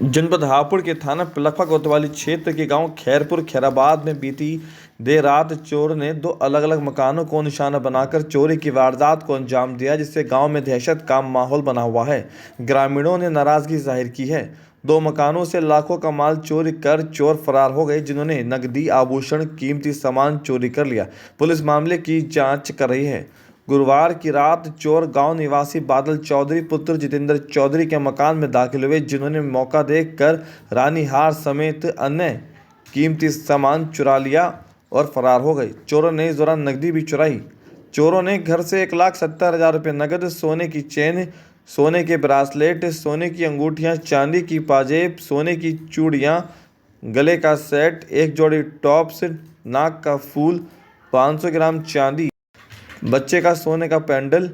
जनपद हापुड़ के थाना पिलखवा कोतवाली क्षेत्र के गांव खैरपुर खैराबाद में बीती देर रात चोर ने दो अलग अलग मकानों को निशाना बनाकर चोरी की वारदात को अंजाम दिया, जिससे गांव में दहशत का माहौल बना हुआ है। ग्रामीणों ने नाराजगी जाहिर की है। दो मकानों से लाखों का माल चोरी कर चोर फरार हो गए, जिन्होंने नकदी, आभूषण, कीमती सामान चोरी कर लिया। पुलिस मामले की जांच कर रही है। गुरुवार की रात चोर गांव निवासी बादल चौधरी पुत्र जितेंद्र चौधरी के मकान में दाखिल हुए, जिन्होंने मौका देखकर रानी हार समेत अन्य कीमती सामान चुरा लिया और फरार हो गए। चोरों ने इस दौरान नकदी भी चुराई। चोरों ने घर से 1,70,000 रुपये नकद, सोने की चेन, सोने के ब्रासलेट, सोने की अंगूठियां, चांदी की पाजेब, सोने की चूड़ियां, गले का सेट, एक जोड़ी टॉप्स, नाक का फूल, 500 ग्राम चांदी, बच्चे का सोने का पेंडल,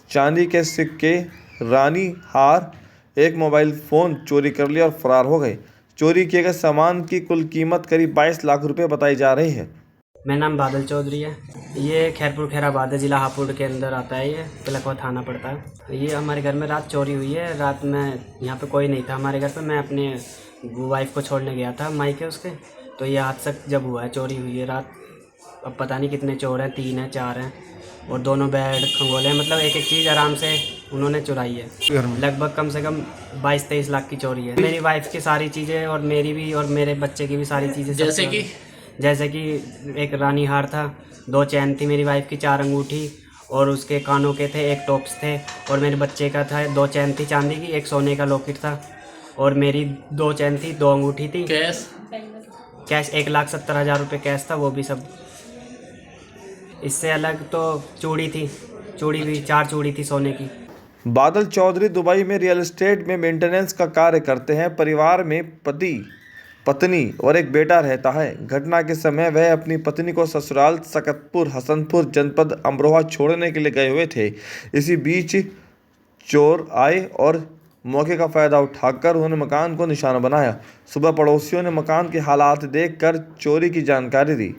चांदी के सिक्के, रानी हार, एक मोबाइल फ़ोन चोरी कर लिया और फरार हो गए। चोरी किए गए सामान की कुल कीमत करीब 22 लाख रुपए बताई जा रही है। मेरा नाम बादल चौधरी है। ये खैरपुर खैराबाद ज़िला हापुड़ के अंदर आता है। ये पिलखवा थाना पड़ता है। ये हमारे घर में रात चोरी हुई है। रात में यहाँ पे कोई नहीं था हमारे घर पे। मैं अपने वाइफ को छोड़ने गया था मायके उसके, तो ये हादसा जब हुआ है, चोरी हुई है रात। अब पता नहीं कितने चोर हैं, 3 हैं 4 हैं, और दोनों बेड खंगोले हैं। मतलब एक एक चीज़ आराम से उन्होंने चुराई है। लगभग कम से कम 22-23 लाख की चोरी है। मेरी वाइफ की सारी चीज़ें और मेरी भी और मेरे बच्चे की भी सारी चीज़ें। जैसे कि एक रानी हार था, 2 चैन थी मेरी वाइफ की, 4 अंगूठी और उसके कानों के थे, 1 टॉप्स थे, और मेरे बच्चे का था 2 चैन थी चांदी की, 1 सोने का लॉकेट था, और मेरी 2 चैन थी, 2 अंगूठी थी। कैश 1,70,000 रुपये कैश था, वो भी सब। इससे अलग तो चूड़ी थी, चूड़ी भी 4 चूड़ी थी सोने की। बादल चौधरी दुबई में रियल एस्टेट में मेंटेनेंस का कार्य करते हैं। परिवार में पति, पत्नी और एक बेटा रहता है। घटना के समय वह अपनी पत्नी को ससुराल सकतपुर हसनपुर जनपद अमरोहा छोड़ने के लिए गए हुए थे। इसी बीच चोर आए और मौके का फायदा उठाकर उन्होंने मकान को निशाना बनाया। सुबह पड़ोसियों ने मकान के हालात देखकर चोरी की जानकारी दी।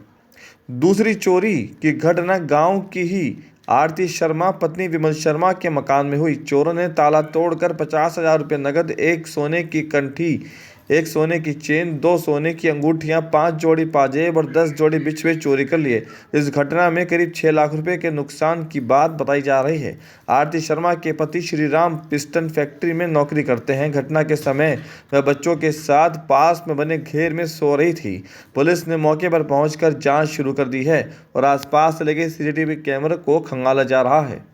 दूसरी चोरी की घटना गांव की ही आरती शर्मा पत्नी विमल शर्मा के मकान में हुई। चोरों ने ताला तोड़कर 50,000 रुपये नकद, 1 सोने की कंठी, 1 सोने की चेन, 2 सोने की अंगूठियां, 5 जोड़ी पाजेब और 10 जोड़ी बिछुए चोरी कर लिए। इस घटना में करीब 6 लाख रुपए के नुकसान की बात बताई जा रही है। आरती शर्मा के पति श्रीराम पिस्टन फैक्ट्री में नौकरी करते हैं। घटना के समय वह बच्चों के साथ पास में बने घेर में सो रही थी। पुलिस ने मौके पर पहुंचकर जांच शुरू कर दी है और आसपास लगे CCTV कैमरे को खंगाला जा रहा है।